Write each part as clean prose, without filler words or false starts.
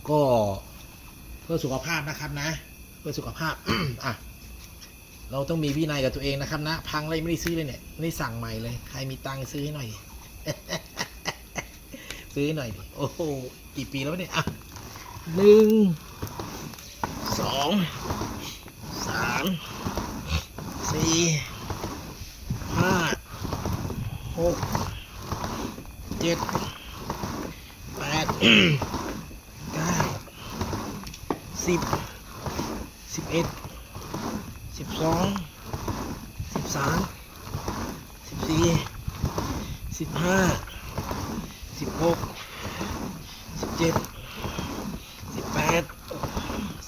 ก็เพื่อสุขภาพนะครับนะ เพื่อสุขภาพ อ่ะเราต้องมีวินัยกับตัวเองนะครับนะพังอะไรไม่ได้ซื้อเลยเนี่ยไม่ได้สั่งใหม่เลยใครมีตังค์ซื้อให้หน่อย ซื้อหน่อยดิโอ้โหกี่ปีแล้วเนี่ยอ่ะ1 2 3 4 5 6 7 8 9 10 11 12 13 14 15 16 17 18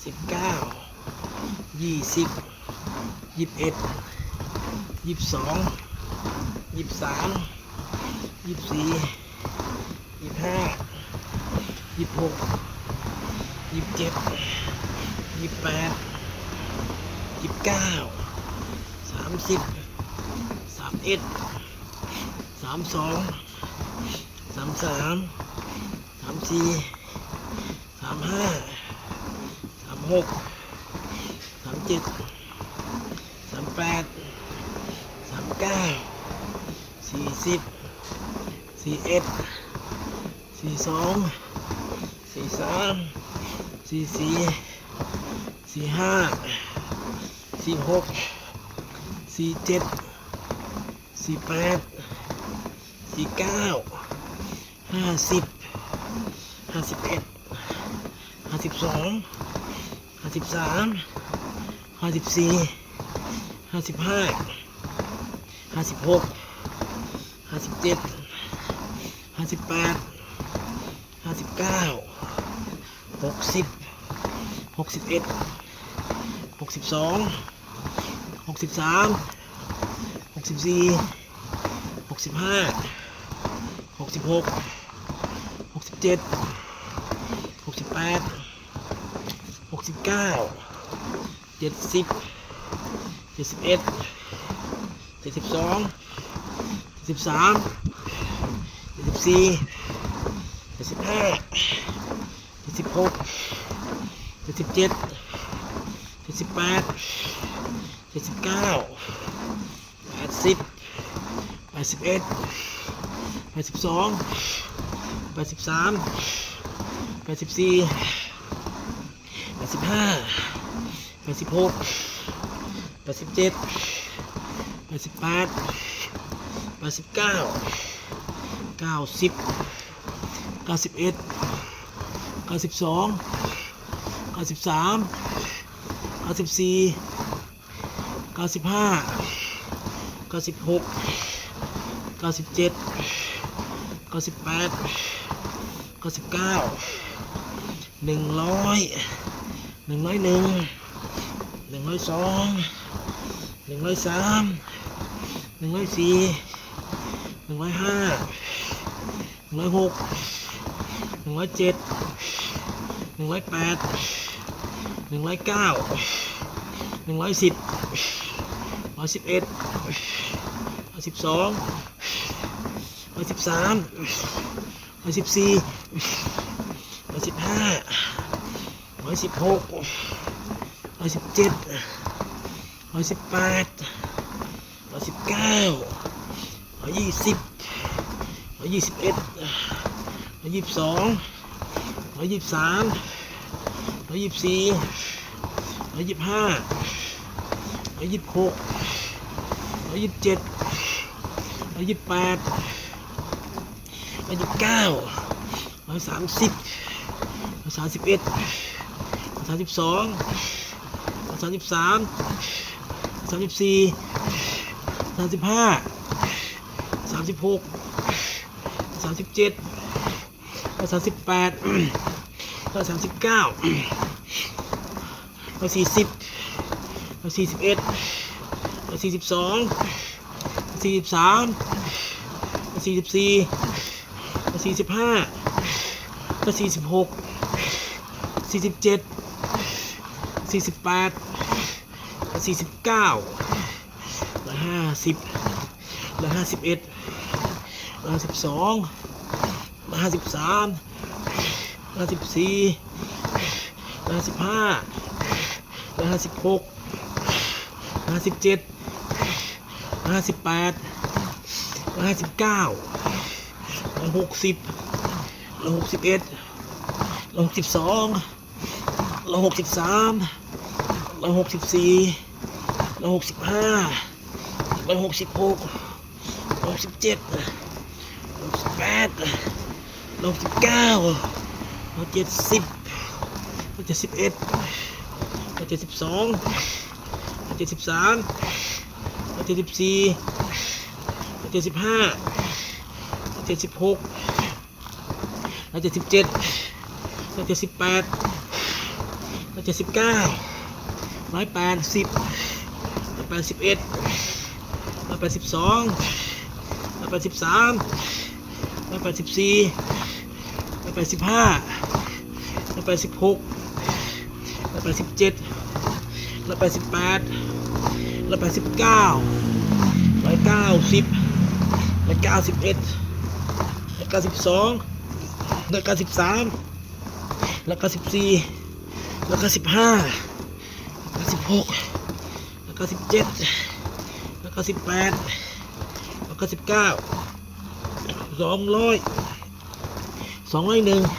19 20 21 22 23 24 25 26 27 28 29 30 31 32 33 34 35 36 37 38 39 40 41 42 43 44 45 46 47 48 49 50 51 52 53 54 55 56 57 58 59 60 61 62 63 64 65 66 67 68 69 70 71 72 73 74 75 76 77 78 79 80 81 82 83 84 85 86 87 88 89 90 91 92 93 94 95 96 97 98 99 100 101 102 103 104 105 106 107 108 109 110 111 112 113 114 115 116 117 118 119 120 121 122 123 124 125 126 127 128 129 130 131 132 133 134 35 36 37 38 39 40 41 42 43 44 45 46 47 48 49 150 151 152 153 154 156 157 158 159 160 161 162 163 164 165 166 167 168 169 170 171 172 173 174 175 176 177 178 179 180 181 182 183 184 185 186 187 188 189 190 191 192 193 194 195 196 197 198 199 200 201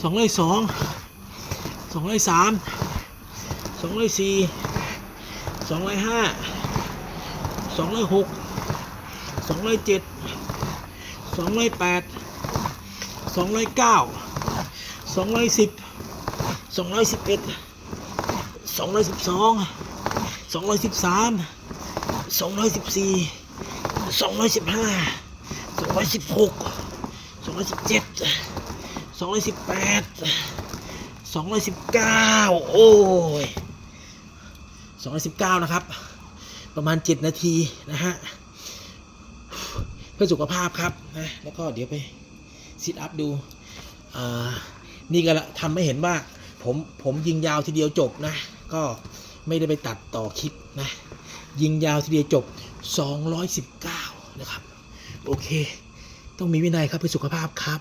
202 203 204 205 206 207 208 209 210 211 212 213 214 215 216 217 218 219โอ้ย219นะครับประมาณ7นาทีนะฮะเพื่อสุขภาพครับนะแล้วก็เดี๋ยวไปซิทอัพดูนี่ก็ทำให้เห็นว่าผมยิงยาวทีเดียวจบนะก็ไม่ได้ไปตัดต่อคลิปนะยิงยาวทีเดียวจบ219นะครับโอเคต้องมีวินัยครับเพื่อสุขภาพครับ